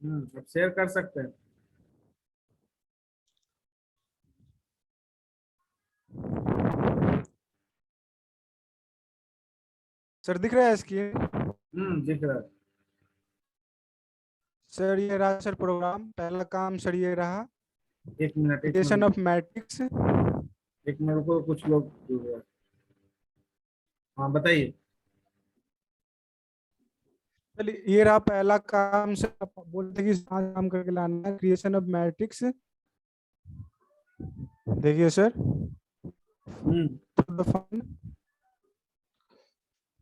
अब शेयर कर सकते हैं। सर दिख रहा है स्क्रीन? दिख रहा है। सर ये रहा सर प्रोग्राम, पहला काम सर ये रहा, एक मिनट एक क्रिएशन मिनट ऑफ मैट्रिक्स। एक मिनट को कुछ लोग जुड़ रहे हैं। हाँ बताइए। चलिए ये रहा पहला काम सर, आप बोलते कि 5 काम करके लाना है, क्रिएशन ऑफ मैट्रिक्स। देखिए सर, हम्म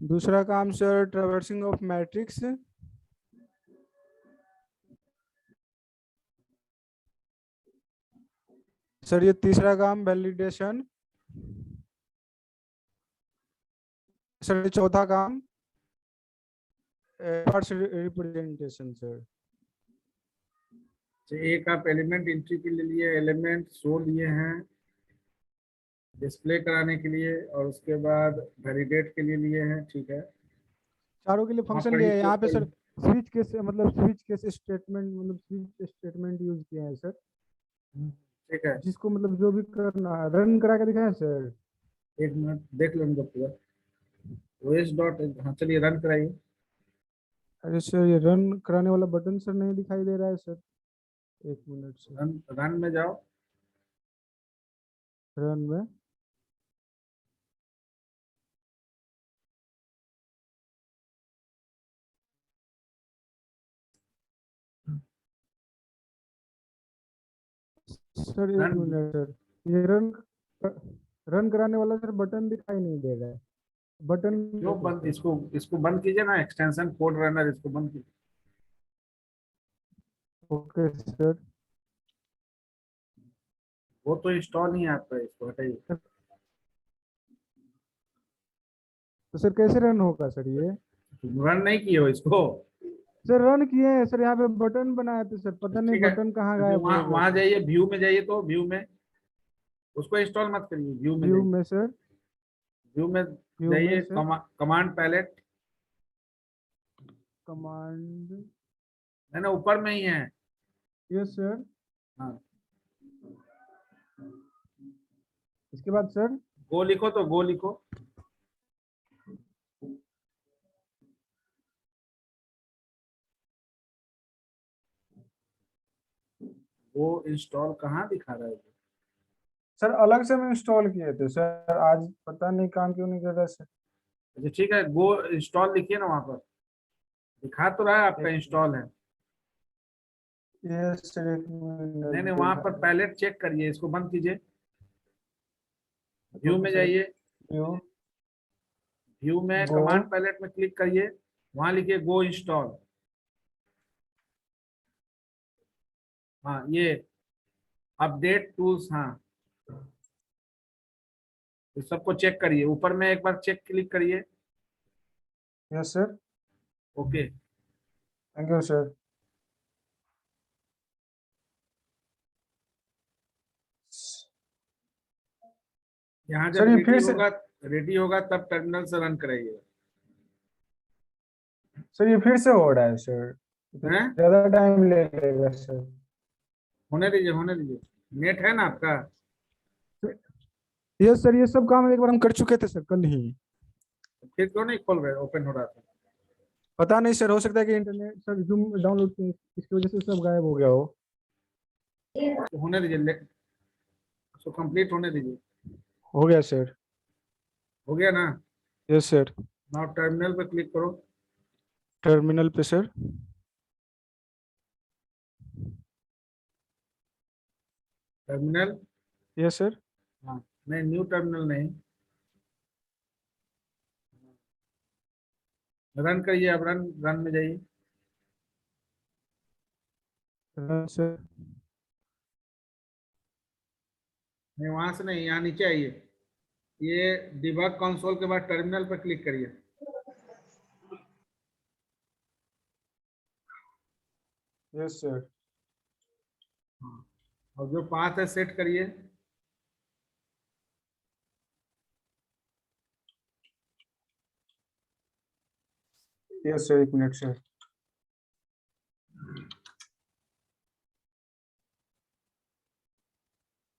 दूसरा काम sir traversing of matrix. Sir ये तीसरा काम वैलिडेशन। सर ये चौथा काम पार्ट्स रिप्रेजेंटेशन सर। तो एक आप एलिमेंट एंट्री के लिए एलिमेंट शो लिए हैं, डिस्प्ले कराने के लिए, और उसके बाद वैलिडेट के लिए लिए हैं, ठीक है। चारों के लिए वहाँ फंक्शन पर लिए ही है चेक यहाँ पे करिए। सर। स्विच केस मतलब स्विच केस स्टेटमेंट, मतलब स्विच स्टेटमेंट यूज किया है सर, ठीक है। जिसको मतलब जो भी करना है रन करा के दिखाया सर। एक मिनट देख लेंगे पूरा। ओएस डॉट, हाँ चलिए रन कराइए। अरे सर ये रन कराने वाला बटन सर नहीं दिखाई दे रहा है सर, एक मिनट सर। रन रन में जाओ। रन में सर, एक रन मिनट सर, ये रन कराने वाला सर बटन दिखाई नहीं दे रहा है। बटन क्यों बंद, सर। इसको इसको बंद कीजिए ना, एक्सटेंशन कोड रनर, इसको बंद कीजिए। Okay sir. वो तो इंस्टॉल नहीं है आपका, इसको हटाइए। तो सर कैसे रन होगा सर ये? रन नहीं किए हो इसको? सर रन किए हैं सर, यहाँ पे बटन बनाए थे सर, पता नहीं ठीक है, बटन कहाँ तो गायब वहाँ हो गया वहाँ सर। जाइए, व्यू में जाइए, तो व्यू में उसको इंस्टॉल मत करिए, व्यू में व्यू जाइए। में सर, व्यू में व्यू में जाइए, सर, कमांड पैलेट। कमांड। है ना, ऊपर में ही है। Yes sir. हाँ, इसके बाद सर, गो लिखो, तो गो लिखो। वो इंस्टॉल कहाँ दिखा रहा है? सर अलग से हम इंस्टॉल किए थे सर, आज पता नहीं काम क्यों नहीं कर रहा सर। अच्छा ठीक है, गो इंस्टॉल लिखिए ना, वहाँ पर दिखा तो रहा है आपका एक इंस्टॉल है। यस सर, एक नहीं मिनट नहीं, वहाँ देखा पर पैलेट चेक करिए, इसको बंद कीजिए। व्यू ओके में सर। जाइए। व्यू, व्यू में गो, कमांड पैलेट में क्लिक करिए, वहाँ लिखिए गो इंस्टॉल। हाँ ये अपडेट टूल्स, हाँ इस सबको चेक करिए, ऊपर में एक बार चेक क्लिक करिए। Yes sir. Okay. Thank you sir. यहाँ सर जब ये रेडी फिर से, होगा, रेडी होगा तब टर्मिनल से रन कराइएगा। सर ये फिर से हो रहा है सर, तो हैं? ज्यादा टाइम ले लेगा सर। होने दीजिए, होने दीजिए। नेट है ना आपका? यस सर, ये सब काम एक बार हम कर चुके थे सर कल ही। फिर क्यों नहीं खोल रहे, ओपन हो रहा था? पता नहीं सर, हो सकता है कि इंटरनेट सर जूम डाउनलोड की इसकी वजह से सब गायब हो गया हो। तो होने दीजिए, उसको कंप्लीट होने दीजिए। हो गया सर। हो गया ना? Yes sir. नाउ टर्मिनल पे क्लिक करो। टर्मिनल पे सर। टर्मिनल। Yes sir. हाँ, नहीं न्यू टर्मिनल नहीं, रन करिए, अब रन रन में जाइए। सर नहीं वहां से नहीं, यहाँ नीचे आइए। ये डिबग कंसोल के बाद टर्मिनल पर क्लिक करिए। Yes sir. हाँ, और जो पाथ है सेट करिए। यस सर, एक मिनट सर।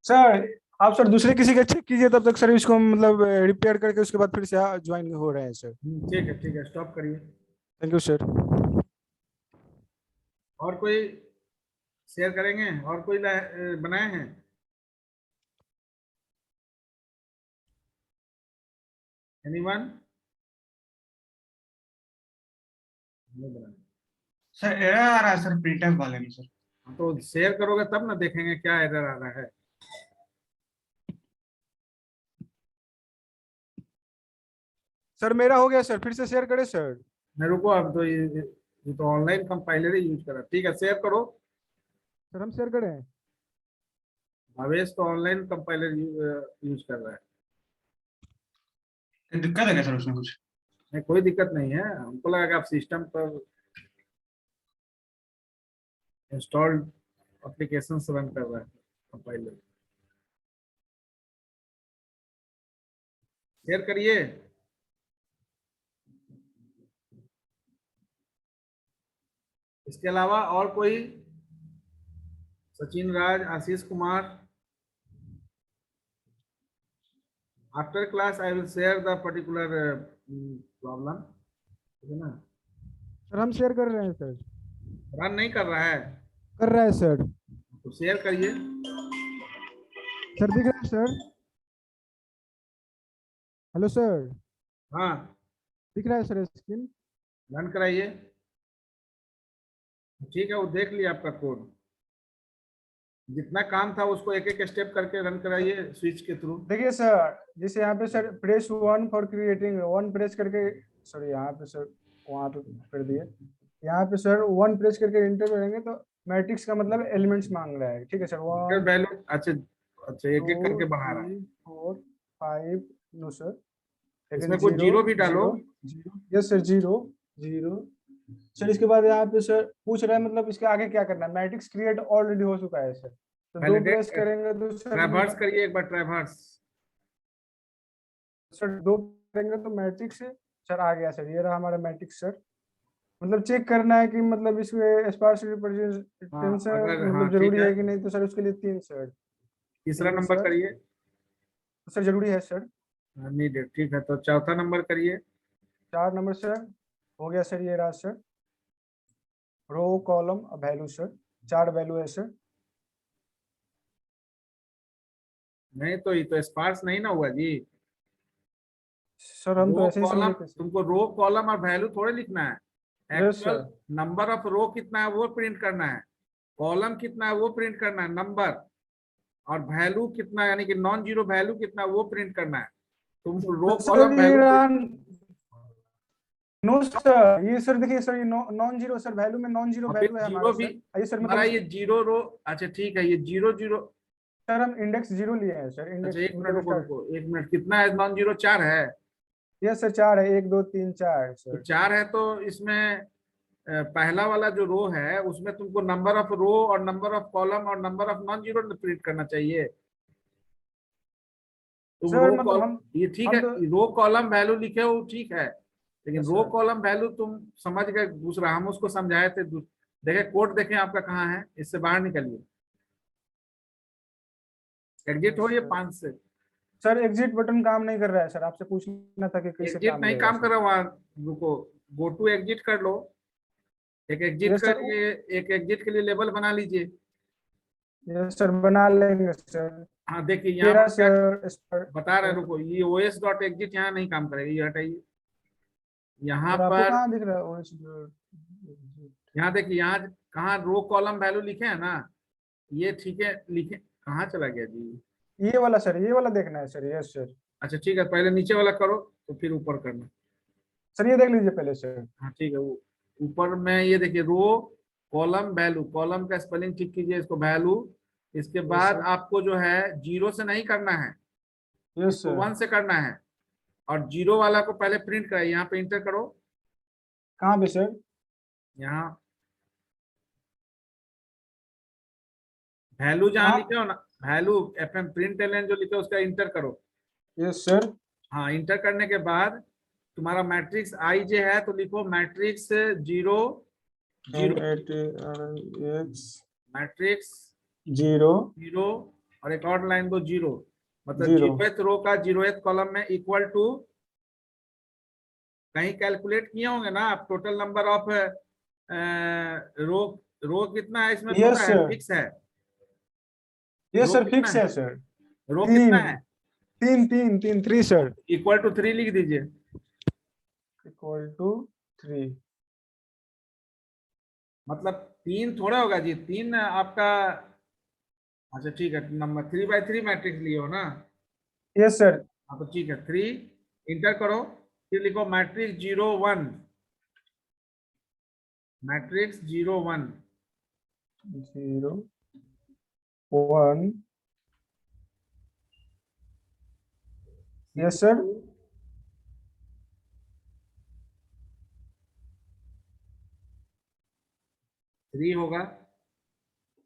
सर आप सर दूसरे किसी का चेक कीजिए, तब तक सर इसको मतलब रिपेयर करके उसके बाद फिर से ज्वाइन हो रहे हैं सर। ठीक है, स्टॉप करिए। Thank you sir. और कोई शेयर करेंगे? और कोई बनाए हैं? एनीवन? नहीं बनाए। सर एरर आ रहा है सर प्रिंटफ वाले में सर। हाँ, तो शेयर करोगे तब ना देखेंगे क्या एरर आ रहा है। सर मेरा हो गया सर, फिर से शेयर करें सर। नहीं रुको, अब तो ये तो ऑनलाइन कंपाइलर ही यूज कर रहा है। ठीक है, शेयर करो। सर हम शेयर करें? भावेश तो ऑनलाइन कंपाइलर यूज कर रहा है। दिक्कत है क्या सर उसमें कुछ? नहीं, कोई दिक्कत नहीं है। हमको लगा कि आप सिस्टम पर इंस्टॉल्ड एप्लीकेशन रन कर रहा है कंपाइलर। शेयर करिए। इसके अलावा और कोई? Sachin Raj, Ashish Kumar. After class I will share the particular problem, ठीक है ना? सर हम शेयर कर रहे हैं सर। रन नहीं कर रहा है? कर रहा है सर। तो शेयर करिए। सर दिख रहा है सर? हेलो सर, हाँ, दिख रहा है सर स्क्रीन? रन कराइए। ठीक है, वो देख लिया आपका कोड। जितना काम था उसको एक एक स्टेप करके रन कराइए स्विच के थ्रू। देखिए सर, जैसे यहाँ पे sir press 1 for creating, 1 press करके, सॉरी यहाँ पे सर, वहाँ पे कर दिए। यहाँ पे सर 1 प्रेस करके इंटर करेंगे तो मैट्रिक्स का मतलब एलिमेंट्स मांग रहा है। ठीक है सर, 1 वैल्यू, अच्छा अच्छा, एक एक 2 करके बढ़ा रहा है। 3 4 5, नो सर, लेकिन इसमें कुछ जीरो भी डालो। Zero, yes sir, zero zero. Sir इसके बाद यहाँ पे सर पूछ रहा है मतलब इसके आगे क्या करना है। मैट्रिक्स क्रिएट ऑलरेडी हो चुका है सर, तो 2 प्रेस वैलिडेट, करेंगे तो सर ट्रैवर्स करिए एक बार, ट्रैवर्स। सर 2 करेंगे तो मैट्रिक्स सर आ गया सर, ये रहा हमारा मैट्रिक्स सर। मतलब चेक करना है कि मतलब इसमें स्पार्स हाँ, रिप्रेजेंटेशन अगर हाँ मतलब ठीक जरूरी है, है कि नहीं, तो सर उसके लिए 3 सर। तीसरा तीन नंबर सर, करिए। तो सर जरूरी है सर। नीडेड, ठीक है, तो चौथा नंबर करिए। 4 नंबर सर हो गया सर, ये रहा sir, row column value sir, 4 value है सर। नहीं तो ये तो स्पार्स नहीं ना हुआ जी। सर हम तो रो ऐसे ही कॉलम, समझे थे सर। तुमको रो कॉलम और वैल्यू थोड़े लिखना है। Yes actual sir. Number of row कितना है वो प्रिंट करना है। कॉलम कितना है वो प्रिंट करना है, नंबर। और वैल्यू कितना, यानी कि नॉन जीरो वैल्यू कितना है वो प्रिंट करना है। तुम रो तो सर कॉलम ये वैल्यू, रहा, नो सर, ये सर देखिए सर, ये नॉन जीरो सर, वैल्यू में नॉन जीरो और फिर वैल्यू है हमारा जीरो भी। सर। आइए सर, हमारा मतलब ये जीरो रो, अच्छा ठीक है, ये जीरो जीरो। सर हम इंडेक्स 0 लिए हैं सर, अच्छा इंडेक्स एक मिनट मतलब रुको स्टार्ट। रुको, एक मिनट, कितना है नॉन जीरो? 4 है। यस सर, 4 है, 1 2 3 4 तो सर। 4 है तो इसमें पहला वाला जो रो है उसमें तुमको नंबर ऑफ रो और नंबर ऑफ कॉलम और number of non zero print करना चाहिए। तुम सर रो मतलब कॉल, ये ठीक है, हम तो, रो कॉलम वैल्यू लिखे हो ठीक है, लेकिन यस रो सर। कॉलम वैल्यू तुम समझ गए। दूसरा हम उसको समझाए थे, देखे कोड देखें आपका कहाँ है, इससे बाहर निकलिए, एग्जिट हो यस ये सर। 5 से। सर एग्जिट बटन काम नहीं कर रहा है सर, आपसे पूछना था कि कैसे एग्जिट काम नहीं लेगा काम कर सर। रहा, वहां रुको, गो टू एग्जिट कर लो। एक एग्जिट यस कर सर, लिए, एक एग्जिट के लिए लेबल बना लीजिए। यस सर बना लेंगे सर। हाँ देखिए ये यहाँ रहा पर क्या सर इस पर। बता रहे हैं, रुको, ये os डॉट एग्जिट यहाँ नहीं काम करेगा, ये हटाइए। यहाँ सर आपको पर, कहाँ दिख रहा है यहाँ देखिए, यहाँ कहाँ रो कॉलम वैल्यू लिखे हैं ना, ये ठीक है लिखे, कहाँ चला गया जी? ये वाला सर, ये वाला देखना है सर। Yes sir. अच्छा ठीक है, पहले नीचे वाला करो तो फिर ऊपर करना। सर ये देख लीजिए पहले सर। हाँ ठीक है, वो ऊपर में ये देखिए, रो कॉलम वैल्यू, कॉलम का स्पेलिंग ठीक कीजिए इसको, वैल्यू। इसके यस बाद सर। आपको जो है जीरो से नहीं करना है, यस इसको सर। 1 से करना है। और जीरो वाला को पहले प्रिंट कराइए, यहाँ पे इंटर करो। कहाँ पे सर? यहाँ वैल्यू जहाँ कहाँ? लिखे हो ना, value F M print LN जो लिखे हो उसका इंटर करो। Yes sir. हाँ, इंटर करने के बाद तुम्हारा मैट्रिक्स आई जे है तो लिखो matrix zero zero, M80 matrix 0 zero और एक और लाइन दो 0, मतलब Zero. 0th रो का 0th कॉलम में इक्वल टू, कहीं कैलकुलेट किए होंगे ना आप, टोटल नंबर ऑफ रो, रो कितना है इसमें, Yes पता है, sir. फिक्स है? Yes रो sir, कितना fix है? है sir. रो कितना तीन है? तीन 3 sir. इक्वल टू 3 लिख दीजिए। Equal to 3. मतलब 3 थोड़ा होगा जी, 3 आपका, अच्छा ठीक है, नंबर 3 by 3 मैट्रिक्स लिए हो ना? Yes sir. हाँ तो ठीक है, 3 इंटर करो, फिर लिखो मैट्रिक्स 0 1, मैट्रिक्स 0 1। 0 1. Yes sir. 3 होगा,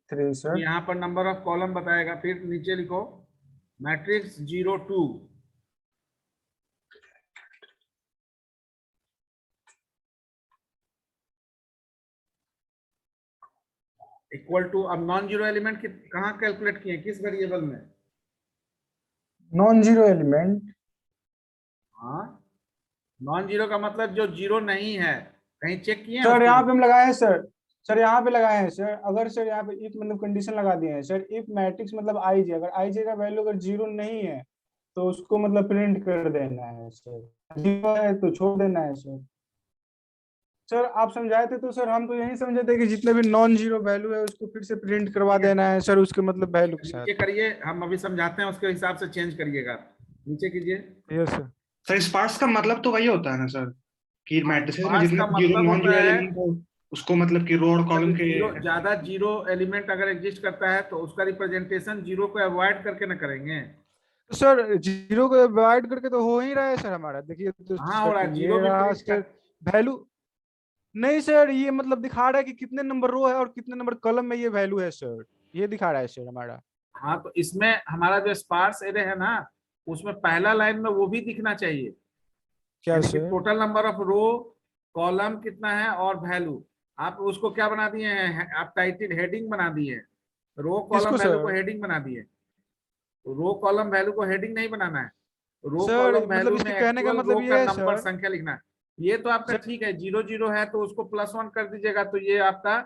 3 sir. यहाँ पर नंबर ऑफ कॉलम बताएगा, फिर नीचे लिखो मैट्रिक्स 0 2, इक्वल टू, अब नॉन जीरो एलिमेंट कहाँ कैलकुलेट किए, किस वेरिएबल में? Non zero element. हाँ, नॉन जीरो का मतलब जो जीरो नहीं है, कहीं चेक किए हैं सर उसको? यहाँ पे हम लगाए हैं सर. सर यहाँ पे लगाए हैं सर. अगर सर यहाँ पे इफ मतलब कंडीशन लगा दिए हैं सर. इफ मैट्रिक्स मतलब आईजे, अगर आईजे का वैल्यू अगर 0 नहीं है तो उसको मतलब प्रिंट कर देना है सर. 0 है तो छोड़ देना है सर. सर आप समझाए थे तो सर हम तो यही समझे थे कि जितने भी नॉन जीरो वैल्यू है उसको फिर से प्रिंट करवा देना है सर, उसके मतलब वैल्यू के नीचे साथ. करिए, हम अभी समझाते हैं, उसके हिसाब से चेंज करिएगा, नीचे कीजिए। Yes sir. सर स्पार्स का मतलब तो वही होता है ना सर, कि हाँ, मैट्रिसेस में स्पार्स जितना का जीरो मतलब नॉन होता जीरो है, एलिमेंट हो उसको मतलब कि रो और जब कॉलम के। जीरो, ज्यादा जीरो एलिमेंट अगर एग्जिस्ट करता है तो उसका रिप्रेजेंटेशन जीरो को अवॉइड करके ना करेंगे। तो सर जीरो को डिवाइड करके तो हो ही रहा है सर हमारा. देखिए तो हाँ हो रहा सर है, जीरो ये भी रहा प्रिंट सर वैल्यू. नहीं सर, ये मतलब दिखा रहा है कि कितने नंबर रो है और कितने नंबर कॉलम में ये वैल्यू है सर. ये दिखा रहा है सर हमारा. हाँ तो इसमें हमारा जो स्पार्स एरे है ना, उसमें पहला लाइन में वो भी दिखना चाहिए, क्या यानी कि sir? Total number of row, column कितना है और वैल्यू। आप उसको क्या बना दिए हैं, आप टाइटल हेडिंग बना दिए हैं, रो कॉलम किसको वैल्यू को सर? हेडिंग बना दिए। रो कॉलम वैल्यू को हेडिंग नहीं बनाना है, रो सर कॉलम मतलब वैल्यू में इसके कहने का एक्चुअल रो मतलब का ये है नंबर सर. संख्या लिखना है। ये तो आपका सर ठीक है, 0 0 है तो उसको +1 कर दीजिएगा, तो ये आपका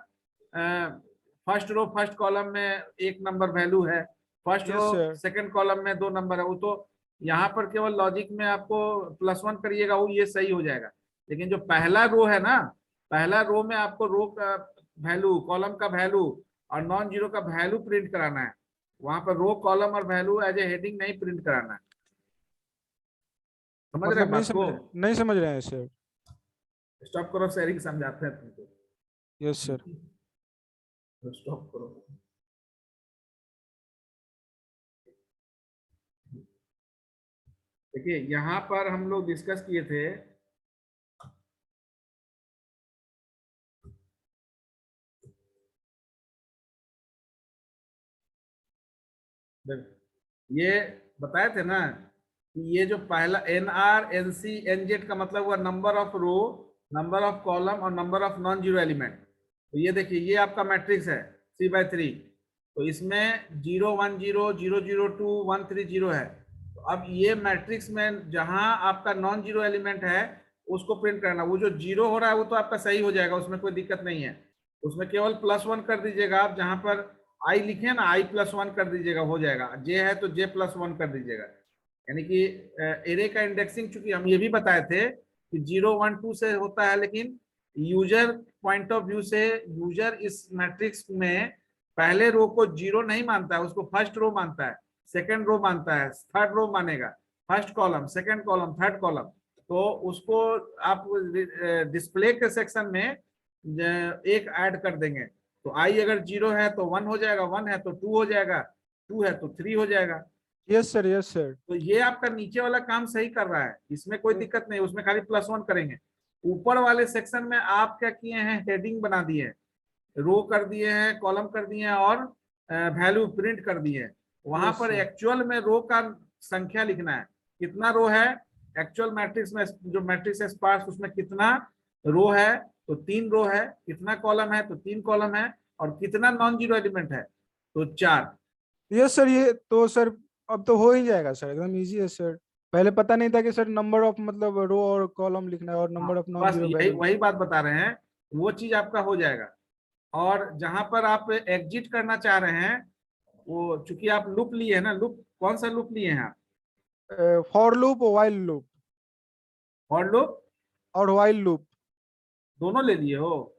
फर्स्ट रो फर्स्ट कॉलम में एक नंबर वैल्यू है, first row yes sir. Second column में 2 नंबर है, वो तो यहाँ पर केवल लॉजिक में आपको +1 करिएगा, वो ये सही हो जाएगा। लेकिन जो पहला रो है ना, पहला रो में आपको रो का वैल्यू, कॉलम का वैल्यू और नॉन जीरो का वैल्यू प्रिंट कराना है, वहां पर रो कॉलम और वैल्यू एज ए हेडिंग नहीं प्रिंट कराना है। समझ रहे हैं मतलब बात को? नहीं समझ रहे हैं सर. स्टॉप करो, शेयरिंग समझाते हैं तुमको। Yes sir. तो स्टॉप करो। देखिए यहाँ पर हम लोग डिस्कस किए थे, ये बताए थे ना कि ये जो पहला NR NC NZ का मतलब हुआ number of row, number of column और number of non zero element. तो ये देखिए, ये आपका मैट्रिक्स है 3 by 3, तो इसमें 0 1 0 0 0 2 1 3 0 है। तो अब ये मैट्रिक्स में जहां आपका नॉन जीरो एलिमेंट है उसको प्रिंट करना, वो जो जीरो हो रहा है वो तो आपका सही हो जाएगा, उसमें कोई दिक्कत नहीं है, उसमें केवल +1 कर दीजिएगा आप, जहां पर आई लिखे ना I+1 कर दीजिएगा, हो जाएगा। जे है तो J+1 कर दीजिएगा, यानी कि एरे का इंडेक्सिंग, चूंकि हम ये भी बताए थे कि 0 1 2 से होता है, लेकिन यूजर पॉइंट ऑफ व्यू से यूजर इस मैट्रिक्स में पहले रो को जीरो नहीं मानता है, उसको फर्स्ट रो मानता है, सेकंड रो मानता है, थर्ड रो मानेगा, first column second column third column. तो उसको आप डिस्प्ले के सेक्शन में एक ऐड कर देंगे, तो आई अगर 0 है तो 1 हो जाएगा, 1 है तो 2 हो जाएगा, 2 है तो 3 हो जाएगा। Yes sir. Yes sir. तो ये आपका नीचे वाला काम सही कर रहा है, इसमें कोई दिक्कत नहीं, उसमें खाली +1 करेंगे। ऊपर वाले सेक्शन में आप क्या किए हैं, हेडिंग बना दिए हैं, रो कर दिए हैं, कॉलम कर दिए हैं और वैल्यू प्रिंट कर दिए हैं। वहां यस पर सर. एक्चुअल में रो का संख्या लिखना है, कितना रो है एक्चुअल मैट्रिक्स में, जो मैट्रिक्स है स्पार्स, उसमें कितना रो है, तो 3 रो है, कितना कॉलम है तो 3 कॉलम है, और कितना नॉन जीरो एलिमेंट है तो 4। यस सर, ये तो सर अब तो हो ही जाएगा सर, एकदम इजी है सर। पहले पता नहीं था कि सर नंबर ऑफ मतलब रो और कॉलम लिखना है और हाँ, नंबर ऑफ नॉन बस जीरो यही वैल्यू। वही बात बता रहे हैं, वो चीज आपका हो जाएगा। और जहां पर आप एग्जिट करना चाह रहे हैं, वो चूंकि आप लूप लिए हैं ना, लूप कौन सा लूप लिए हैं आप? For loop, while loop for loop और वाइल लूप। दोनों ले लिए हो?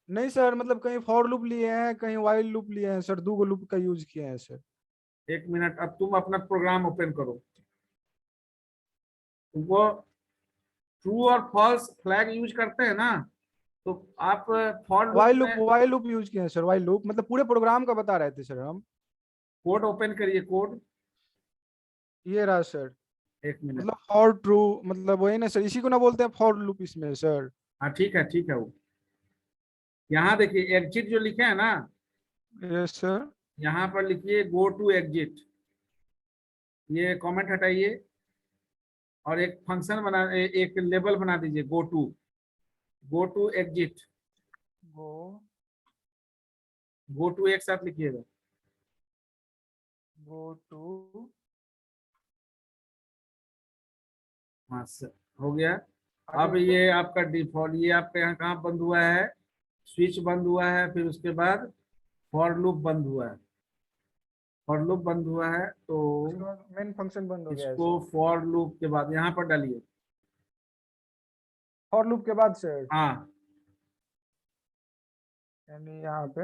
नहीं सर, मतलब कहीं फॉर लूप लिए हैं, कहीं वाइल लूप लिए हैं सर, 2 लूप का यूज किए हैं सर। एक मिनट, अब तुम अपना प्रोग्राम ओपन करो। तुमको ट्रू और फॉल्स फ्लैग यूज करते हैं ना, तो आप फॉर लूप में वाइल लूप यूज किए हैं सर, वाइल लूप मतलब पूरे प्रोग्राम का बता रहे थे सर हम। कोड ओपन करिए, कोड। ये रहा सर। एक मिनट। मतलब फॉर ट्रू, मतलब वही ना सर, इसी को ना बोलते हैं फॉर लूप इसमें सर। हाँ ठीक है, ठीक है। वो यहाँ देखिए एग्जिट जो लिखे है ना, यस सर। यहाँ पर लिखिए गो टू एग्जिट। ये कमेंट हटाइए और एक फंक्शन एक लेबल बना दीजिए, go to exit. Go go to एक साथ लिखिएगा। Go to. हाँ सर, हो गया। आगे अब सर। ये आपका डिफॉल्ट, ये आपका यहाँ कहाँ बंद हुआ है? स्विच बंद हुआ है, फिर उसके बाद फॉर लूप बंद हुआ है। फॉर लूप बंद हुआ है तो उसके बाद मेन फंक्शन बंद हो गया है इसको सर। फॉर लूप के बाद यहाँ पर डालिए। फॉर लूप के बाद सर, हाँ, यानी यहाँ पे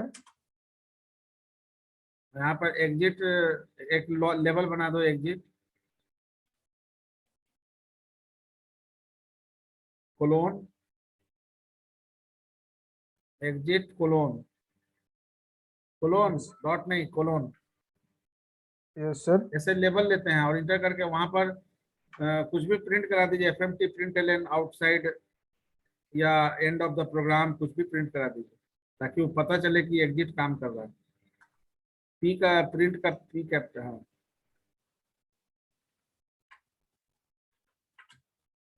यहाँ पर एग्जिट, एक लेवल बना दो, exit colon, exit colon, colon dot नहीं, कोलोन। Yes sir. ऐसे लेबल लेते हैं और इंटर करके वहां पर कुछ भी प्रिंट करा दीजिए, एफएमटी प्रिंट एलएन आउटसाइड या एंड ऑफ द प्रोग्राम, कुछ भी प्रिंट करा दीजिए ताकि वो पता चले कि एग्जिट काम कर रहा है। पी का प्रिंट का पी कैप है,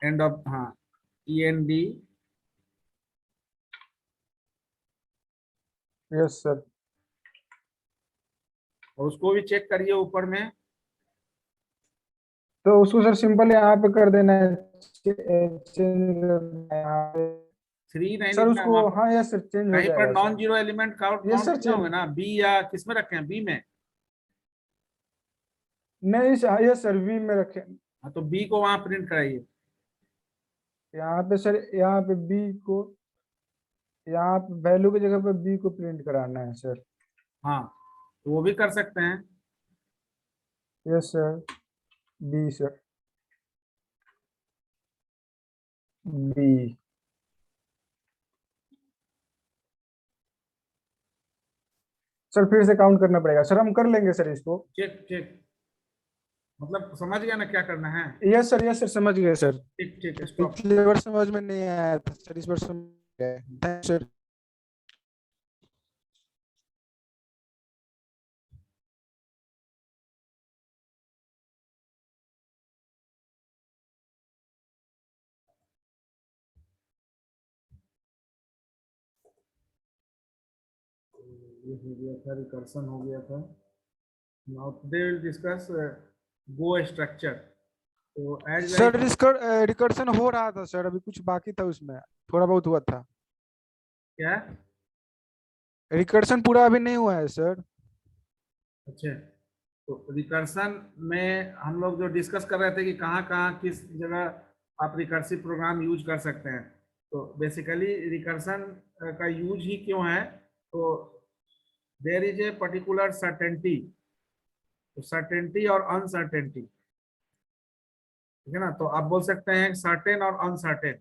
एंड ऑफ, हाँ, E N D. Yes sir. और उसको भी चेक करिए ऊपर में। तो उसको सर सिंपल यहाँ पे कर देना है, चेंज करना है यहाँ पे। थ्री नहीं सर लिखना है उसको, वहां पर। हाँ यस सर, चेंज हो कहीं पर जाएगा non sir. Zero element count yes count sir किए चेंज। होंगे ना, बी या किस में रखे हैं? बी में। नहीं सर, यस सर, वी में रखे। हाँ, तो बी को वहां प्रिंट कराइए। यहाँ पे सर, यहाँ पे बी को, यहाँ पे वैल्यू की जगह पे बी को प्रिंट कराना है सर। हाँ, तो वो भी कर सकते हैं। Yes sir, B sir, B. Sir फिर से काउंट करना पड़ेगा सर, हम कर लेंगे सर इसको। चेक चेक, मतलब समझ गया ना क्या करना है? यस सर, समझ गए सर। ठीक ठीक, स्टॉप। पिछले बार समझ में नहीं आया था सर, इस बार समझ गए, थैंक सर। ये हो गया था, रिकर्सन हो गया था। Now today will discuss go structure. तो एज सर लाइक, रिकर्सन हो रहा था सर, अभी कुछ बाकी था उसमें, थोड़ा बहुत हुआ था। क्या? रिकर्सन पूरा अभी नहीं हुआ है सर। अच्छा, तो रिकर्सन में हम लोग जो डिस्कस कर रहे थे कि कहाँ कहाँ किस जगह आप रिकर्सिव प्रोग्राम यूज कर सकते हैं। तो बेसिकली रिकर्सन का यूज ही क्यों है? तो there is a particular certainty, तो सर्टेनिटी और अनसर्टेनिटी, ठीक है ना? तो आप बोल सकते हैं सर्टेन और अनसर्टेन,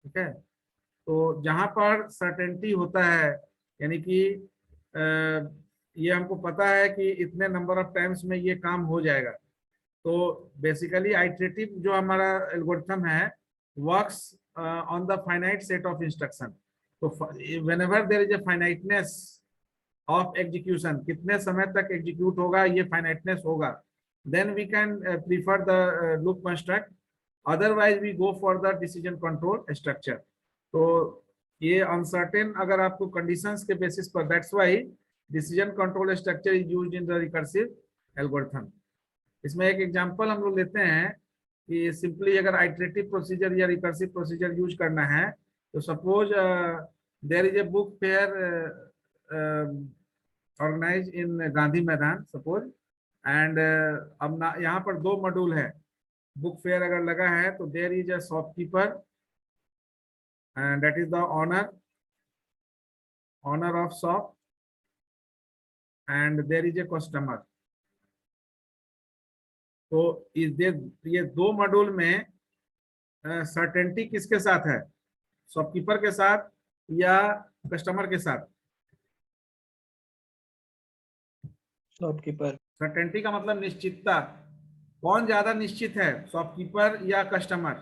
ठीक है? तो जहां पर सर्टेनिटी होता है, यानी कि अ, ये हमको पता है कि इतने नंबर ऑफ टाइम्स में ये काम हो जाएगा, तो बेसिकली आइटरेटिव जो हमारा एल्गोरिथम है works on the finite set of instruction. तो whenever there is a finiteness of execution, कितने समय तक एग्जीक्यूट होगा, ये फाइनाइटनेस होगा, then we can prefer the loop construct, otherwise we go for the decision control structure. तो ये uncertain अगर आपको कंडीशंस के बेसिस पर, that's why decision control structure is used in the recursive algorithm. इसमें एक एग्जांपल हम लोग लेते हैं कि सिंपली अगर आइटरेटिव प्रोसीजर या रिकर्सिव प्रोसीजर यूज करना है तो suppose there is a book fair organize in Gandhi Maidan suppose and अब यहाँ पर दो मॉड्यूल है। बुक फेयर अगर लगा है तो there is a shopkeeper and that is the owner of shop and there is a customer. तो ये दो मॉड्यूल में सर्टेनिटी किसके साथ है, शॉपकीपर के साथ या कस्टमर के साथ? शॉपकीपर। सर्टेनिटी का मतलब निश्चितता, कौन ज्यादा निश्चित है, शॉपकीपर या कस्टमर?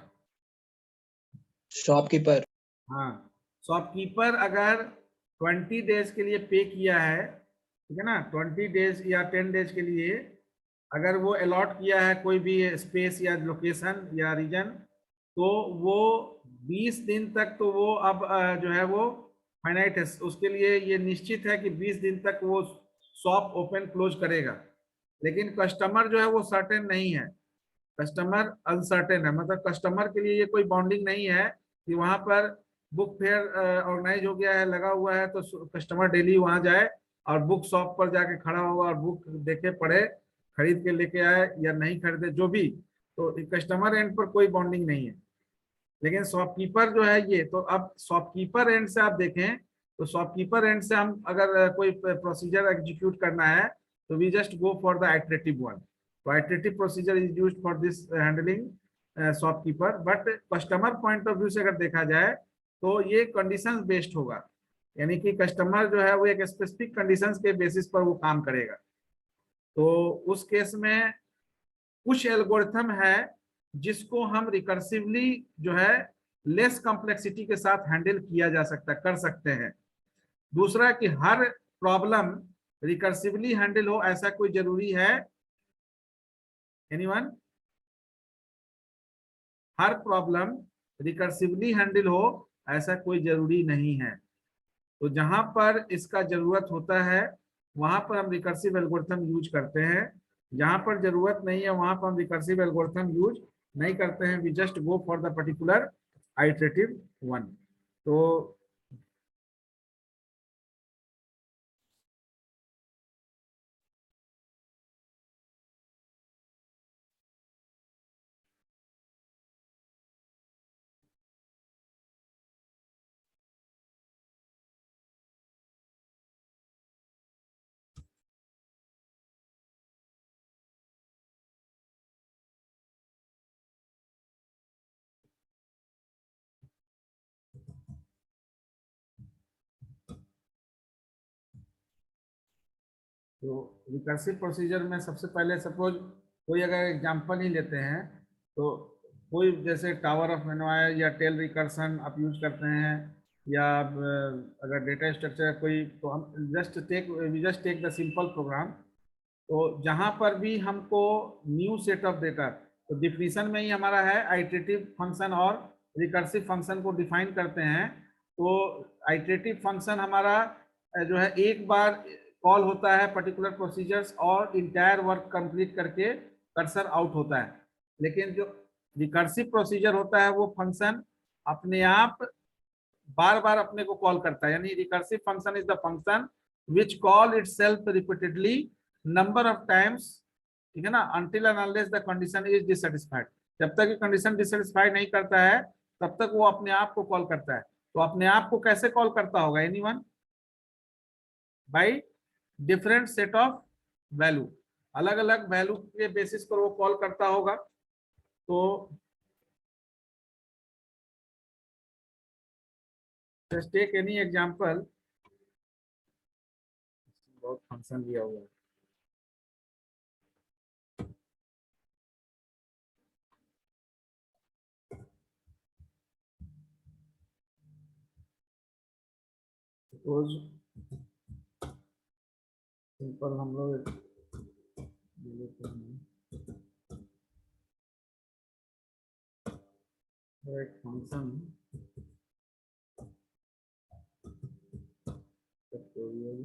शॉपकीपर। हाँ, शॉपकीपर अगर 20 डेज के लिए पे किया है, ठीक है ना, 20 डेज या 10 डेज के लिए अगर वो अलॉट किया है कोई भी स्पेस या लोकेशन या रीजन, तो वो 20 दिन तक तो वो अब जो है वो फाइनाइट है, उसके लिए ये निश्चित है कि 20 दिन तक वो शॉप ओपन क्लोज करेगा। लेकिन कस्टमर जो है वो सर्टेन नहीं है, कस्टमर अनसर्टेन है। मतलब कस्टमर के लिए ये कोई बाउंडिंग नहीं है कि वहां पर बुक फेयर ऑर्गेनाइज हो गया है, लगा हुआ है, तो कस्टमर डेली वहां जाए और बुक शॉप पर जाके खड़ा हुआ और बुक देखे, पढ़े, खरीद के लेके आए या नहीं खरीदे जो भी, तो कस्टमर एंड पर कोई बाउंडिंग नहीं है। लेकिन शॉपकीपर जो है ये, तो अब शॉपकीपर एंड से आप देखें तो शॉपकीपर एंड से हम अगर कोई प्रोसीजर एग्जीक्यूट करना है तो we just go for the iterative one. तो iterative procedure is used for this handling shopkeeper. But customer point of view से अगर देखा जाए तो ये कंडीशंस बेस्ड होगा, यानी कि कस्टमर जो है वो एक स्पेसिफिक कंडीशंस के बेसिस पर वो काम करेगा। तो उस केस में कुछ एल्गोरिथम है जिसको हम रिकर्सिवली जो है लेस कॉम्प्लेक्सिटी के साथ हैंडल किया जा सकता है, कर सकते हैं। दूसरा कि हर प्रॉब्लम रिकर्सिवली हैंडल हो ऐसा कोई जरूरी है? एनीवन? हर प्रॉब्लम रिकर्सिवली हैंडल हो ऐसा कोई जरूरी नहीं है। तो जहां पर इसका जरूरत होता है वहां पर हम रिकर्सिव एल्गोरिथम यूज करते हैं, जहां पर जरूरत नहीं है वहां पर हम रिकर्सिव एल्गोरिथम यूज नहीं करते हैं। We just go for the particular iterative one. तो रिकर्सिव प्रोसीजर में सबसे पहले सपोज कोई अगर एग्जांपल ही लेते हैं तो कोई जैसे टावर ऑफ मेनवायर या टेल रिकर्सन आप यूज करते हैं, या अगर डेटा स्ट्रक्चर कोई, तो हम just take the simple program. तो जहां पर भी हमको न्यू सेट ऑफ डेटा, तो डिफिनीशन में ही हमारा है आइटरेटिव फंक्शन और रिकर्सिव फंक्शन को डिफाइन करते हैं। तो आइटरेटिव फंक्शन हमारा जो है एक बार कॉल होता है पर्टिकुलर प्रोसीजर्स और इंटायर वर्क कंप्लीट करके कर्सर आउट होता है। लेकिन जो रिकर्सिव प्रोसीजर होता है वो फंक्शन अपने आप बार बार अपने को कॉल करता है, यानी recursive function is the function which call itself repeatedly number of times, ठीक है ना, until and unless the condition is dissatisfied. जब तक ये कंडीशन डिससेटिस्फाइड नहीं करता है तब तक वो अपने आप को कॉल करता है। तो अपने आप को कैसे कॉल करता होगा? Anyone? By different set of value, अलग अलग वैल्यू के बेसिस पर वो कॉल करता होगा। तो जस्ट टेक एनी एग्जांपल, बहुत फंक्शन दिया हुआ है। सपोज सिंपल हम लोग लेते हैं एक फंक्शन फैक्टोरियल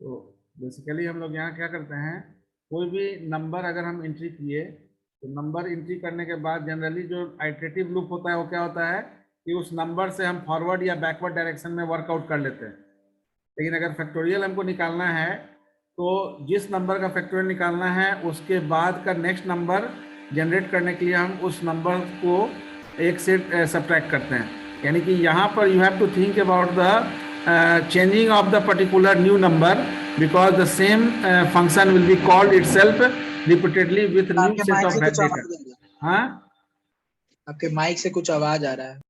तो बेसिकली हम लोग यहाँ क्या करते हैं, कोई भी नंबर अगर हम एंट्री किए तो नंबर एंट्री करने के बाद जनरली जो आइटरेटिव लूप होता है वो क्या होता है कि उस नंबर से हम फॉरवर्ड या बैकवर्ड डायरेक्शन में वर्कआउट कर लेते हैं। लेकिन अगर फैक्टोरियल हमको निकालना है तो जिस नंबर का फैक्टोरियल निकालना है उसके बाद का नेक्स्ट नंबर जनरेट करने के लिए हम उस नंबर को एक से सब्ट्रैक्ट करते हैं। यानी कि यहाँ पर you have to think about the changing of the particular new number because the same function will be called itself repeatedly with new आपके सेट माइक ऑफ से कुछ डेटा। आवाज आ रहा है। हाँ, आपके माइक से कुछ आवाज आ रहा है।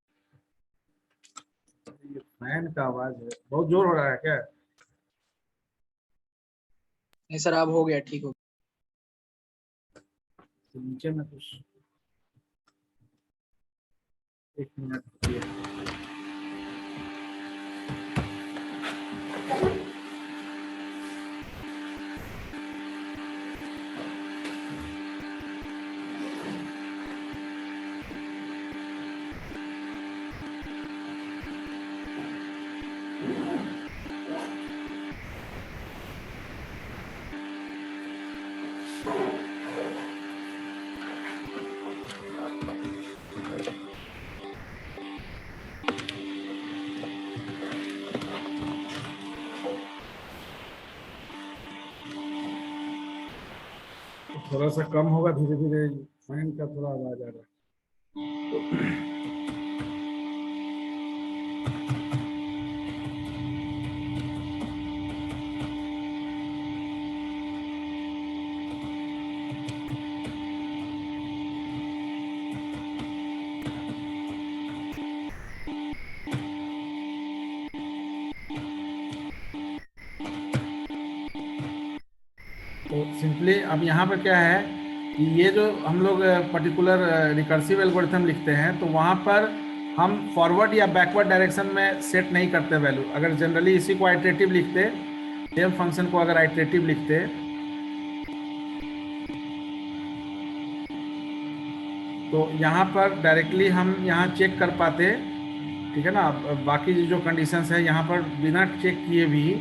फैन का आवाज है, बहुत जोर हो रहा है क्या? नहीं सर, अब हो गया, ठीक हो गया। तो नीचे में कुछ, एक मिनट रुकिए। थोड़ा सा कम होगा, धीरे धीरे फैन का थोड़ा आवाज आ रहा है। तो सिंपली अब यहाँ पर क्या है कि ये जो हम लोग पर्टिकुलर रिकर्सिव एल्गोरिथम लिखते हैं तो वहाँ पर हम फॉरवर्ड या बैकवर्ड डायरेक्शन में सेट नहीं करते वैल्यू। अगर जनरली इसी को आइटरेटिव लिखते, सेम फंक्शन को अगर आइटरेटिव लिखते तो यहाँ पर डायरेक्टली हम यहाँ चेक कर पाते, ठीक है ना। अब बाकी जो कंडीशंस है यहाँ पर बिना चेक किए भी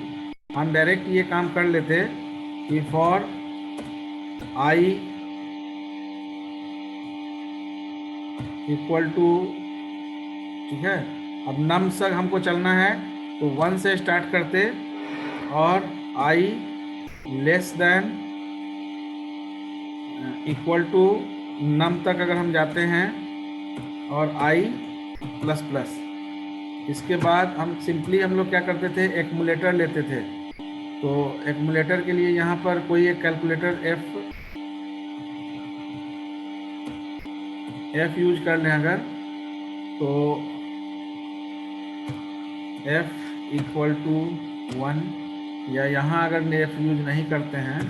हम डायरेक्ट ये काम कर लेते कि फॉर आई इक्वल टू, ठीक है। अब नम तक हमको चलना है तो 1 से स्टार्ट करते और आई लेस देन इक्वल टू नम तक अगर हम जाते हैं और आई प्लस प्लस। इसके बाद हम सिंपली हम लोग क्या करते थे, एक्यूमुलेटर लेते थे। तो एक्यूमुलेटर के लिए यहाँ पर कोई एक कैलकुलेटर एफ यूज कर लें अगर, तो f इक्वल टू 1, या यहाँ अगर एफ यूज नहीं करते हैं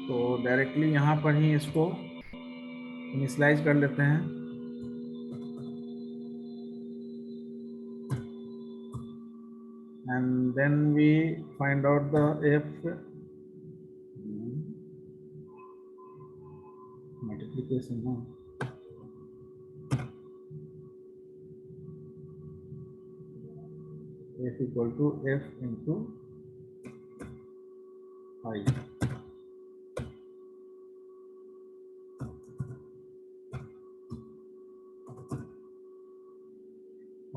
तो डायरेक्टली यहाँ पर ही इसको इनिशियलाइज कर लेते हैं। And then we find out the f multiplication, no? F equal to f into I.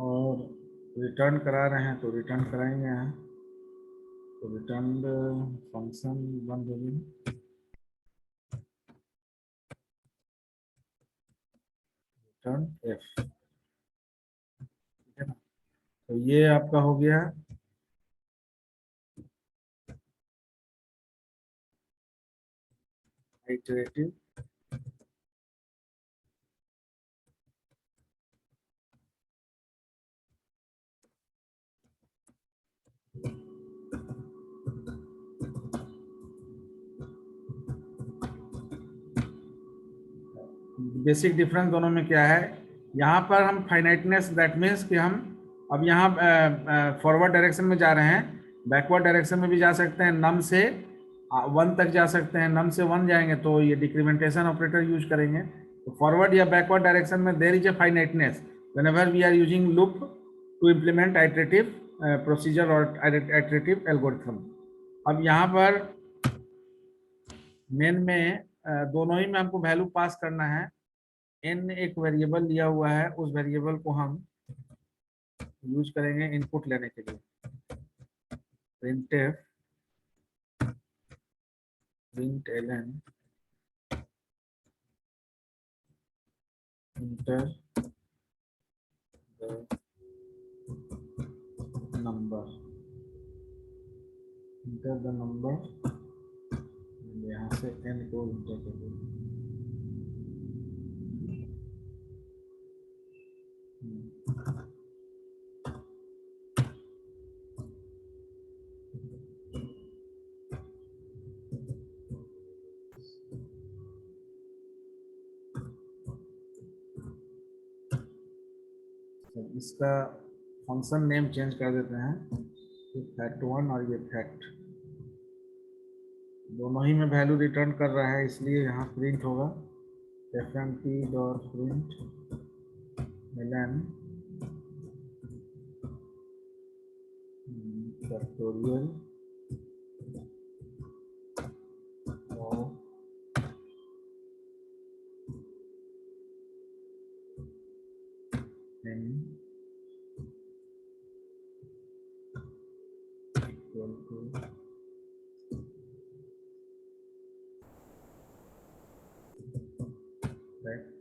और रिटर्न करा रहे हैं तो रिटर्न कराएंगे यहाँ, तो रिटर्न फंक्शन बंद हो गई, रिटर्न एफ, ठीक है ना। तो ये आपका हो गया आइटरेटिव बेसिक डिफरेंस दोनों में क्या है, यहाँ पर हम फाइनाइटनेस, दैट मीन्स कि हम अब यहाँ फॉरवर्ड डायरेक्शन में जा रहे हैं, बैकवर्ड डायरेक्शन में भी जा सकते हैं, नम से 1 तक जा सकते हैं, नम से 1 जाएंगे तो ये डिक्रीमेंटेशन ऑपरेटर यूज करेंगे। तो फॉरवर्ड या बैकवर्ड डायरेक्शन में there is a finiteness whenever we are using loop to implement iterative procedure और आइटरेटिव एल्गोरिथम। अब यहाँ पर मेन में दोनों ही में हमको वैल्यू पास करना है। n एक वेरिएबल लिया हुआ है, उस वेरिएबल को हम यूज करेंगे इनपुट लेने के लिए। printf println enter the number, enter the number, यहाँ से n को इंटर कर देंगे। इसका फंक्शन नेम चेंज कर देते हैं, ये fact1 और ये fact दोनों ही में वैल्यू रिटर्न कर रहा है, इसलिए यहाँ प्रिंट होगा fmt dot print ln factorial और n equal to fact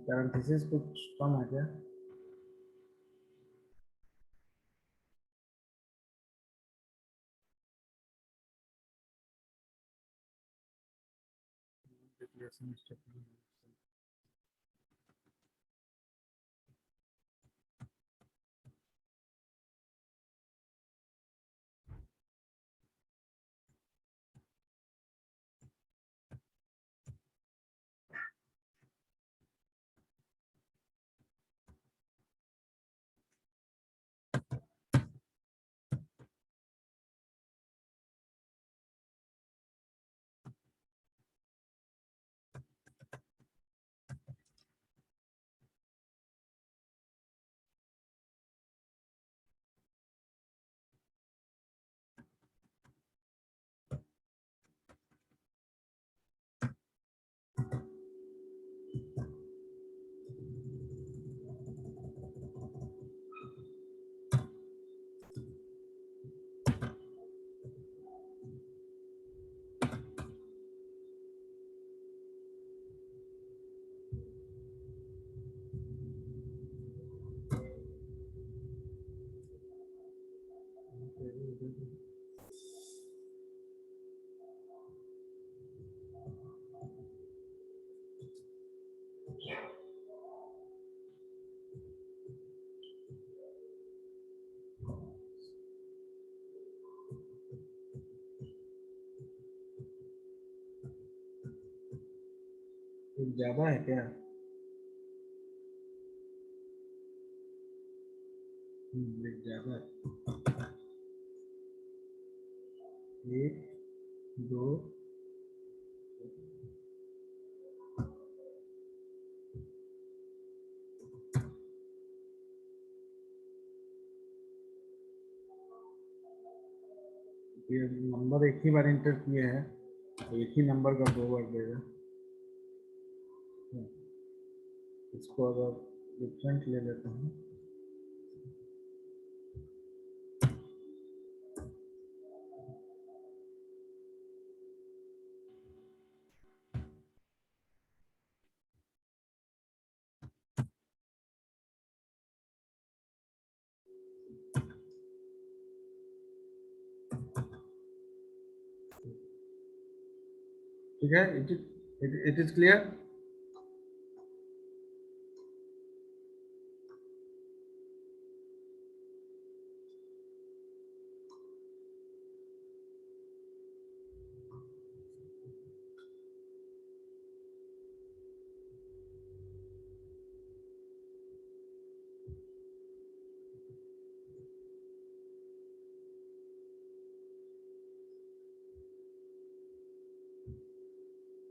parenthesis कुछ कम है क्या? कुछ ज्यादा है क्या? एक ज्यादा है। एक दो ये नंबर एक ही बार इंटर किए हैं तो एक ही नंबर का 2 बार देगा। इसको अगर डिफरेंट ले लेते हैं ठीक है, इट इज क्लियर।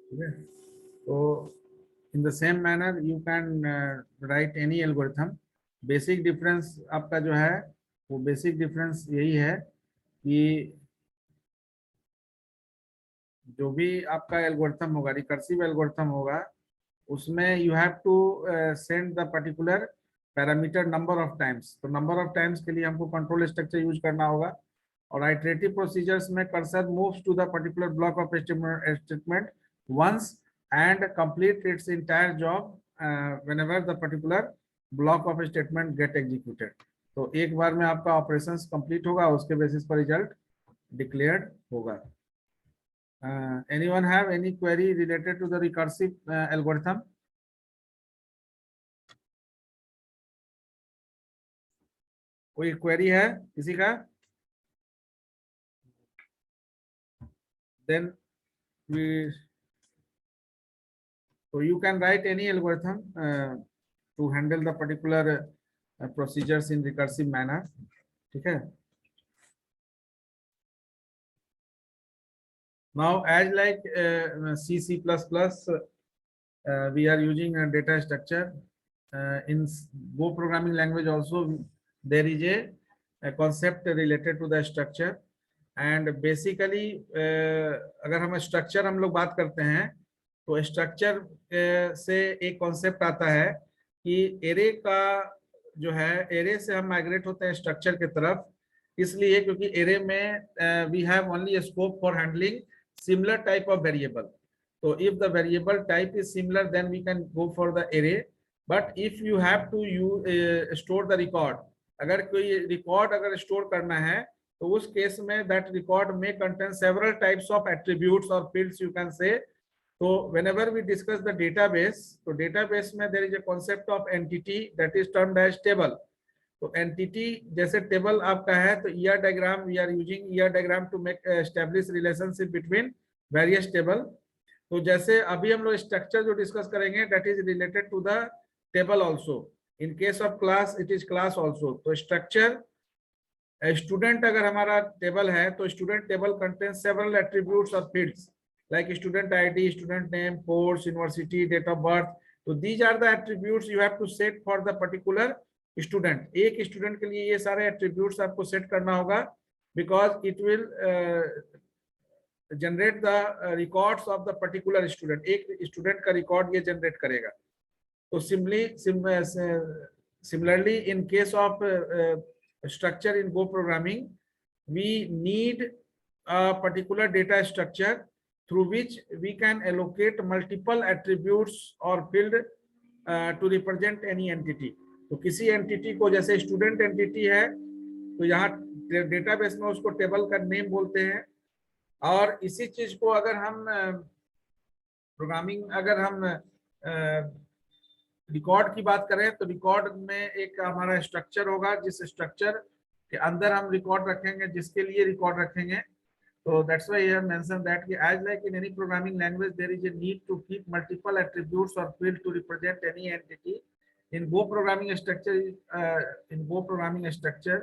ठीक है, तो in the same manner you can write any algorithm. Basic difference आपका जो है वो बेसिक डिफरेंस यही है कि जो भी आपका एल्गोरिथम होगा, रिकर्सिव एल्गोरिथम होगा, उसमें you have to send the particular parameter number of times. तो नंबर ऑफ टाइम्स के लिए हमको कंट्रोल स्ट्रक्चर यूज करना होगा। और आइटरेटिव प्रोसीजर्स में cursor moves to the particular block of statement once and complete its entire job whenever the particular block of statement get executed। तो एक बार में आपका ऑपरेशंस कंप्लीट होगा, उसके बेसिस पर रिजल्ट डिक्लेयर्ड होगा। anyone have any query related to the recursive algorithm? कोई query है किसी का? then we so you can write any algorithm to handle the particular procedures in recursive manner। ठीक है, now as like C++, we are using a data structure in Go programming language also there is a concept related to the structure and basically अगर हम structure हम लोग बात करते हैं तो स्ट्रक्चर से एक कॉन्सेप्ट आता है कि एरे का जो है, एरे से हम माइग्रेट होते हैं स्ट्रक्चर की तरफ, इसलिए क्योंकि एरे में we have only scope for handling similar type of variable। so if the variable type is similar then we can go for the array, but if you have to store the record, अगर कोई record अगर store करना है तो उस case में that record may contain several types of attributes or fields you can say। so whenever we discuss the database, तो database में there is a concept of entity that is termed as table। तो entity जैसे table आपका है तो ER diagram, we are using ER diagram to make establish relationship between various table. तो जैसे अभी हम लोग स्ट्रक्चर जो डिस्कस करेंगे that is related to the table also. In case of class it is class also. तो structure student अगर हमारा टेबल है तो student table contain several attributes और fields like student ID, student name, course, university, date of birth. तो these are the attributes you have to set for the particular student. एक student के लिए ये सारे एट्रीब्यूट्स आपको सेट करना होगा because it will generate the records of the particular student. एक स्टूडेंट का रिकॉर्ड ये जनरेट करेगा। तो similarly in case of structure in Go programming we need a particular data structure through which we can allocate multiple attributes or field to represent any entity। तो किसी entity को, जैसे student entity है तो यहाँ database में उसको table का नेम बोलते हैं। और इसी चीज को अगर हम प्रोग्रामिंग, अगर हम रिकॉर्ड की बात करें तो रिकॉर्ड में एक हमारा स्ट्रक्चर होगा, जिस स्ट्रक्चर के अंदर हम रिकॉर्ड रखेंगे, जिसके लिए रिकॉर्ड रखेंगे। तो that's why I have mentioned that as like in any programming language there is a need to keep multiple attributes or field to represent any entity। in Go programming structure in Go programming structure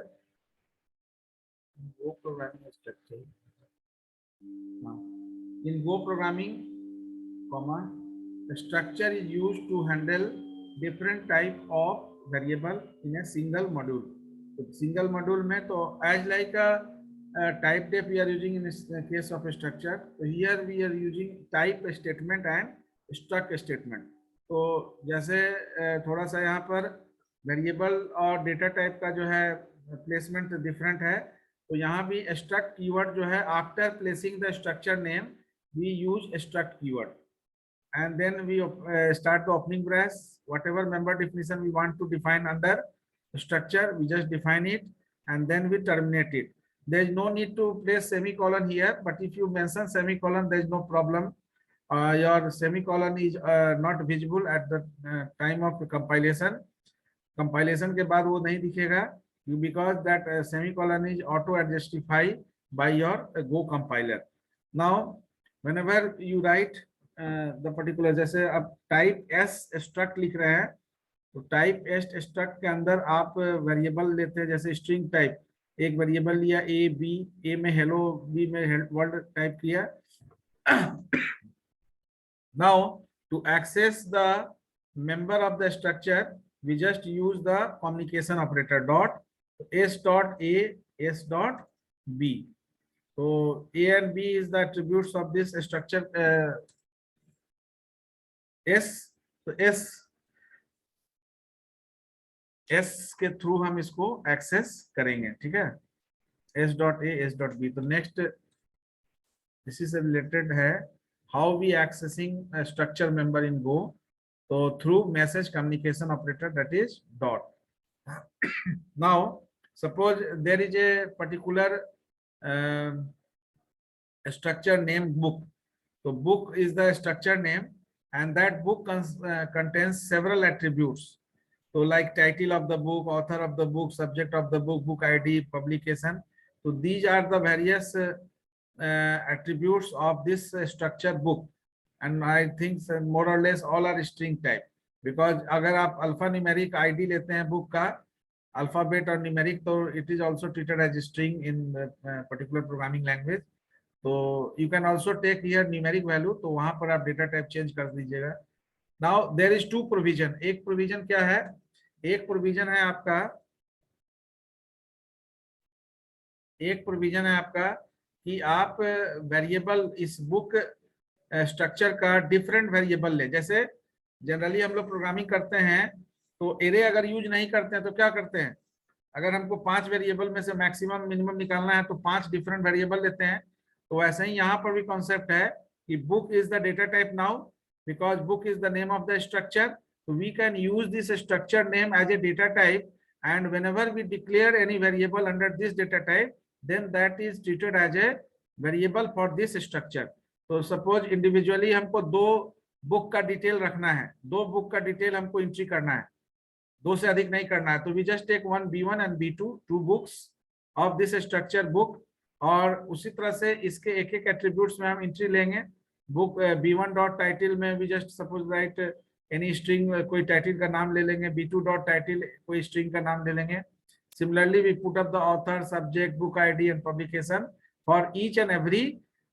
the structure is used to handle different type of variable in a single module। तो single module में तो as like type def we are using in this case of a structure. So here we are using type statement and struct statement. तो जैसे थोड़ा सा यहाँ पर variable और डेटा टाइप का जो है प्लेसमेंट डिफरेंट है, तो यहाँ भी struct कीवर्ड जो है after placing the structure name we use struct keyword, and then we start the opening brace. Whatever member definition we want to define under structure, we just define it and then we terminate it. There is no need to place semicolon here, but if you mention semicolon, there is no problem. Your semicolon is not visible at the time of compilation. Compilation के बाद वो नहीं दिखेगा, because that semicolon is auto adjustify by your Go compiler. Now, whenever you write the particular, जैसे अब type s struct लिख रहे हैं, तो टाइप एस्ट स्ट्रक्ट के अंदर आप वेरिएबल लेते हैं, जैसे स्ट्रिंग टाइप, एक वेरिएबल लिया ए बी, ए में हेलो, बी में वर्ल्ड टाइप किया. Now to access the member of the structure we just use the communication operator dot S dot A S dot B. तो A and B is the attributes of this structure S. तो S के through हम इसको access करेंगे, ठीक है, S dot A S dot B. तो next इसी से रिलेटेड है how we accessing structure member इन गो. तो through message communication operator that is dot. Now suppose there is a particular structure name book. तो book is the structure name and that book contains several attributes. So like title of the book, author of the book, subject of the book, book ID, publication. So these are the various attributes of this structure book, and I think more or less all are string type, because अगर आप alphanumeric ID लेते हैं book का, alphabet और numeric, तो it is also treated as a string in particular programming language. तो you can also take here numeric value, तो वहां पर आप डेटा टाइप चेंज कर दीजिएगा. Now there is two provision. एक प्रोविजन क्या है, एक प्रोविजन है आपका, कि आप वेरिएबल इस बुक स्ट्रक्चर का डिफरेंट वेरिएबल ले. जैसे जनरली हम लोग प्रोग्रामिंग करते हैं तो एरे अगर यूज नहीं करते हैं तो क्या करते हैं, अगर हमको 5 वेरिएबल में से मैक्सिमम मिनिमम निकालना है तो 5 डिफरेंट वेरिएबल लेते हैं. तो ऐसे ही यहाँ पर भी कॉन्सेप्ट है कि book is the data type now, because book is the name of the structure. So we can use this structure name as a data type, and whenever we declare any variable under this data type, then that is treated as a variable for this structure. So suppose individually हमको 2 book का detail रखना है, 2 book का detail हमको entry करना है, 2 से अधिक नहीं करना है. तो we just take one B1 and B2, 2 books of this structure book, और उसी तरह से इसके एक एक एट्रीब्यूट्स में हम एंट्री लेंगे. बुक B1 डॉट टाइटल में we just suppose write any string, कोई टाइटल का नाम ले लेंगे. B2 डॉट टाइटल कोई स्ट्रिंग का नाम ले लेंगे. Similarly we put up the author, subject, book ID and publication for each and every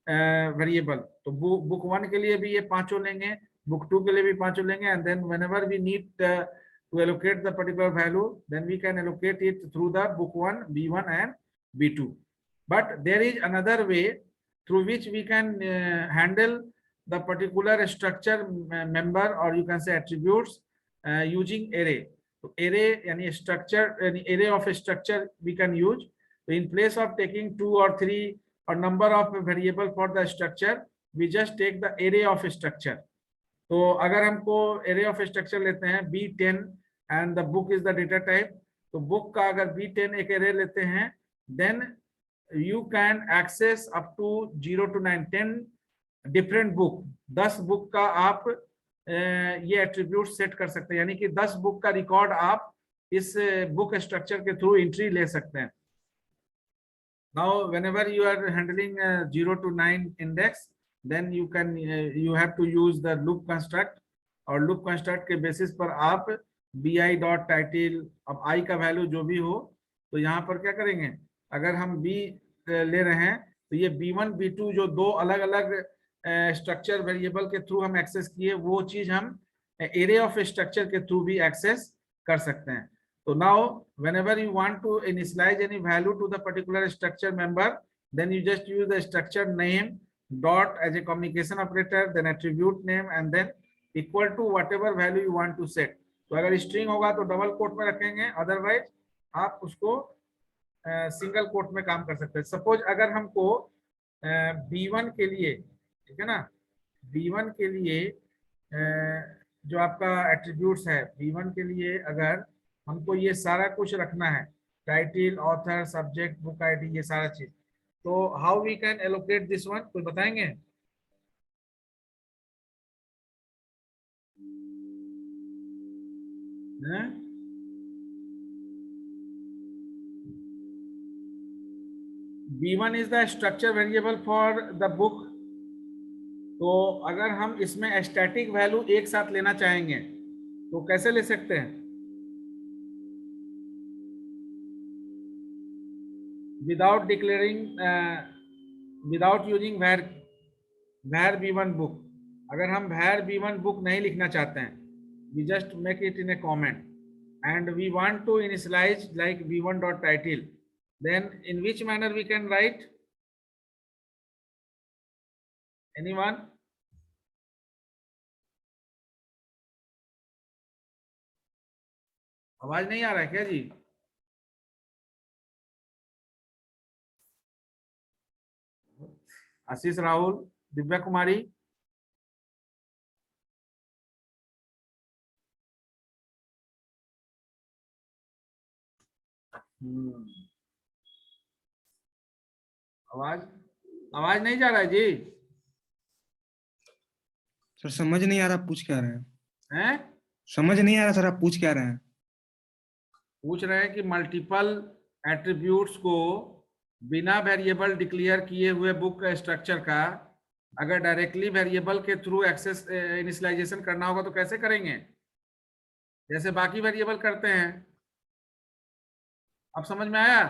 variable. तो बुक 1 के लिए भी ये 5 लेंगे, बुक 2 के लिए भी 5 लेंगे, and then whenever we need to allocate the particular value, then we can allocate it through the book 1, B1 and B2. But there is another way through which we can handle the particular structure member, or you can say attributes, using array. So array yani structure, any array of a structure we can use. So in place of taking 2 or 3 or number of variable for the structure, we just take the array of a structure. तो अगर हमको array of a structure लेते हैं B10 and the book is the data type, तो book का अगर B10 एक array लेते हैं, then you can access up to 0 to 9, 10 different book, 10 book का आप ये एट्रीब्यूट सेट कर सकते हैं, यानी कि 10 बुक का रिकॉर्ड आप इस बुक स्ट्रक्चर के थ्रू एंट्री ले सकते हैं. Now whenever you are handling 0 to 9 index, then you have to use the loop construct, और loop construct के बेसिस पर आप bi डॉट टाइटल, अब i का वैल्यू जो भी हो, तो यहाँ पर क्या करेंगे, अगर हम b ले रहे हैं तो ये B1 B2 जो 2 अलग अलग स्ट्रक्चर वेरिएबल के थ्रू हम एक्सेस किए, वो चीज हम एरे ऑफ स्ट्रक्चर के थ्रू भी एक्सेस कर सकते हैं. तो now whenever you want to initialise any value to the particular structure member, then you just use the structure name dot as a communication operator, then attribute name, and then equal to whatever value you want to set. तो अगर string होगा तो double coat में रखेंगे, otherwise आप उसको single quote में काम कर सकते हैं। सपोज अगर हमको B1 के लिए, ठीक है ना, B1 के लिए जो आपका एट्रीब्यूट्स है, B1 के लिए अगर हमको ये सारा कुछ रखना है, title, author, subject, book ID, ये सारा चीज, तो how we can allocate this one, कोई बताएंगे? B1 is the structure variable for the book। तो अगर हम इसमें स्टैटिक वैल्यू एक साथ लेना चाहेंगे तो कैसे ले सकते हैं? Without declaring, without using var B1 book। अगर हम var B1 book नहीं लिखना चाहते हैं, we just make it in a comment and we want to initialize like B1 dot title, then in which manner we can write? Anyone? आवाज नहीं आ रहा है क्या जी? आशीष राहुल, दिव्या कुमारी, आवाज नहीं जा रहा है जी? सर समझ नहीं आ रहा, पूछ क्या रहे हैं? हैं? समझ नहीं आ रहा सर, आप पूछ क्या रहे हैं? पूछ रहे हैं कि मल्टीपल एट्रीब्यूट्स को बिना वेरिएबल डिक्लेयर किए हुए बुक स्ट्रक्चर का अगर डायरेक्टली वेरिएबल के थ्रू एक्सेस इनिशियलाइजेशन करना होगा तो कैसे करेंगे, जैसे बाकी वेरिएबल करते हैं। अब समझ में आया?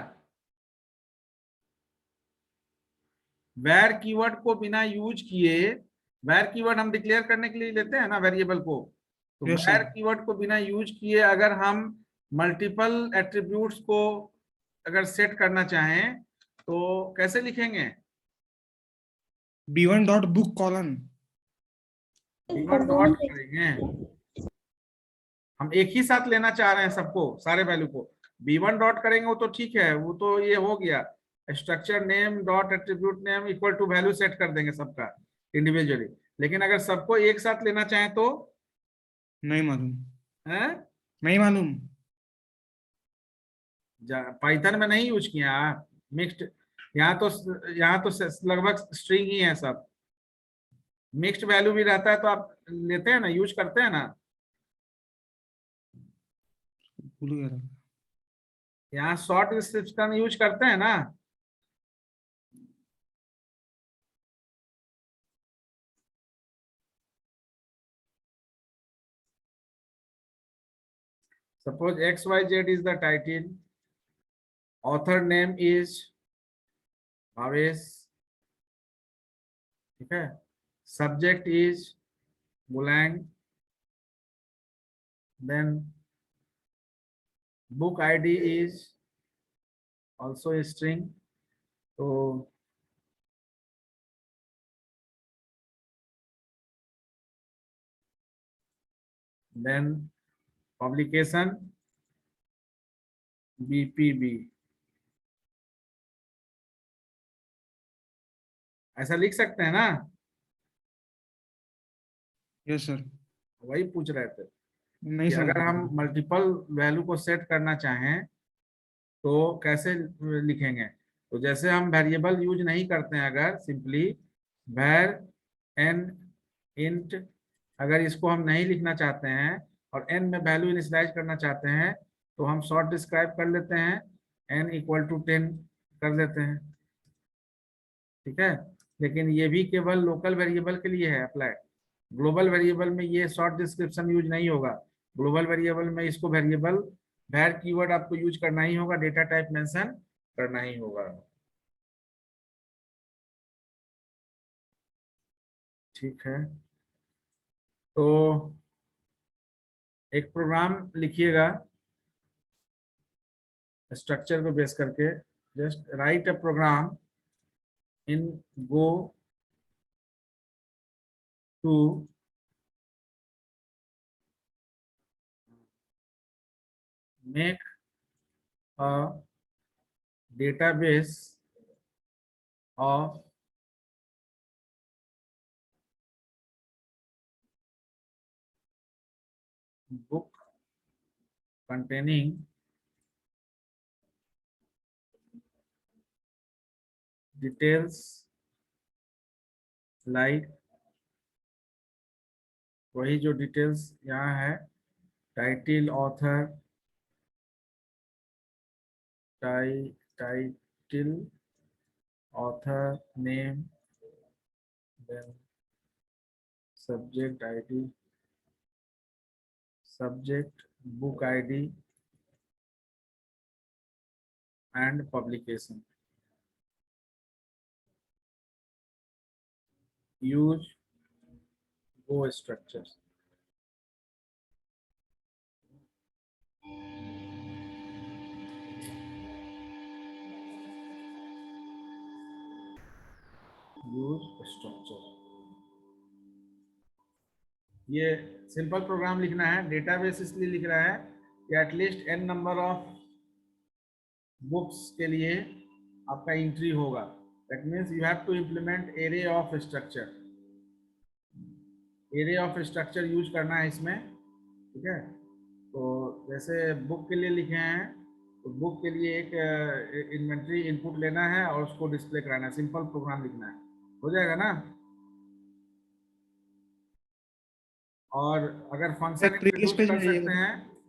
वैर कीवर्ड को बिना यूज किए, वैर कीवर्ड हम डिक्लेयर करने के लिए लेते हैं ना वेरिएबल को, तो Yes, sir. वैर कीवर्ड को बिना यूज किए अगर हम मल्टीपल एट्रीब्यूट्स को अगर सेट करना चाहें तो कैसे लिखेंगे? B1 dot book colon. B1 dot करेंगे, हम एक ही साथ लेना चाह रहे हैं सबको, सारे वैल्यू को। B1 डॉट करेंगे वो तो ठीक है, वो तो ये हो गया, structure name dot attribute name equal to value set कर देंगे सबका इंडिविजुअली। लेकिन अगर सबको एक साथ लेना चाहें तो नहीं मालूम, है? नहीं मालूम। पाइथन में नहीं यूज किया मिक्स्ड, यहाँ तो लगभग स्ट्रिंग ही है सब। मिक्स्ड वैल्यू भी रहता है तो आप लेते हैं ना, यूज करते हैं ना। भूल गया। यहाँ शॉर्ट डिस्क्रिप्शन यूज करते हैं ना। Suppose XYZ is the title, author name is Bhavesh, ठीक है, subject is Bulang, then book ID is also a string, so then publication BPB, ऐसा लिख सकते हैं ना? Yes sir. वही पूछ रहे थे नहीं कि सर, अगर हम मल्टीपल वैल्यू को सेट करना चाहें तो कैसे लिखेंगे। तो जैसे हम वेरिएबल यूज नहीं करते हैं, अगर सिंपली var n int, अगर इसको हम नहीं लिखना चाहते हैं और n में वैल्यू इनिशियलाइज करना चाहते हैं तो हम शॉर्ट डिस्क्राइब कर लेते हैं, n इक्वल टू 10 कर देते हैं, ठीक है। लेकिन ये भी केवल लोकल वेरिएबल के लिए है अप्लाई। ग्लोबल वेरिएबल में ये शॉर्ट डिस्क्रिप्शन यूज नहीं होगा। ग्लोबल वेरिएबल में इसको वेरिएबल var कीवर्ड आपको यूज करना ही होगा, डेटा टाइप मेंशन करना ही होगा, ठीक है। तो एक प्रोग्राम लिखिएगा स्ट्रक्चर को बेस करके, just write a program in go to make a database of book containing details like वही जो डिटेल्स यहाँ है, title author, title author name, then subject ID, subject book ID and publication. Use Go structures. Use structure. ये simple program लिखना है. Database इसलिए लिख रहा है कि at least n number of books के लिए आपका एंट्री होगा. That means you have to implement array of structure. Array of structure use करना है इसमें. ठीक है. तो जैसे बुक के लिए लिखे हैं, तो बुक के लिए एक इन्वेंट्री इनपुट लेना है और उसको डिस्प्ले कराना है. सिंपल प्रोग्राम लिखना है, हो जाएगा ना. और अगर फंक्शन प्रीवियस इंट्रोड्यूस पेज कर में जाइएगा. सकते हैं